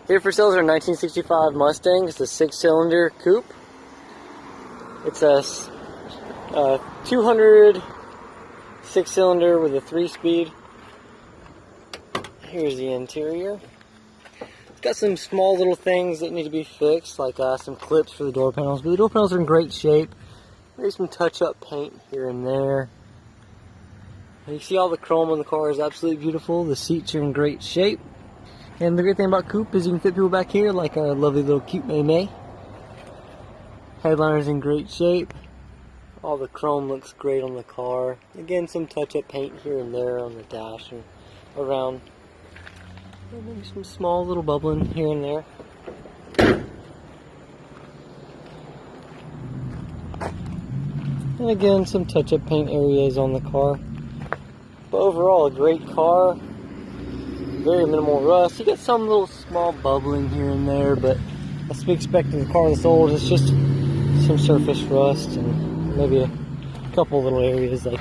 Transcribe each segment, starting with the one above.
Here for sale is our 1965 Mustang. It's a 6-cylinder coupe. It's a 200 6-cylinder with a 3-speed. Here's the interior. It's got some small little things that need to be fixed, like some clips for the door panels, but the door panels are in great shape. Maybe some touch-up paint here and there. You see all the chrome on the car is absolutely beautiful. The seats are in great shape. And the great thing about coupe is you can fit people back here like our lovely little cute May. Headliner's in great shape. All the chrome looks great on the car. Again, some touch-up paint here and there on the dash and around. And maybe some small little bubbling here and there. And again, some touch-up paint areas on the car. But overall, a great car. Very minimal rust. You get some little small bubbling here and there, but that's to be expected in a car this old. It's just some surface rust and maybe a couple little areas like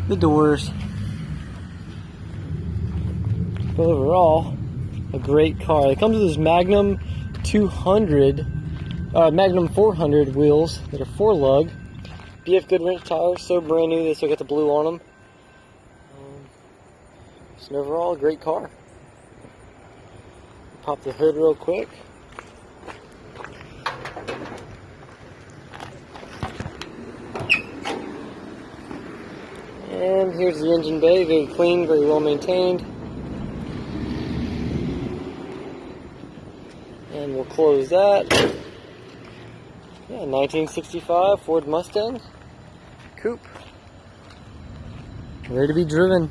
the doors. But overall, a great car. It comes with this Magnum 400 wheels that are 4-lug. BF GoodWrench tires, so brand new. They still got the blue on them. So overall, a great car. Pop the hood real quick. And here's the engine bay, very clean, very well maintained. And we'll close that. Yeah, 1965 Ford Mustang Coupe. Ready to be driven.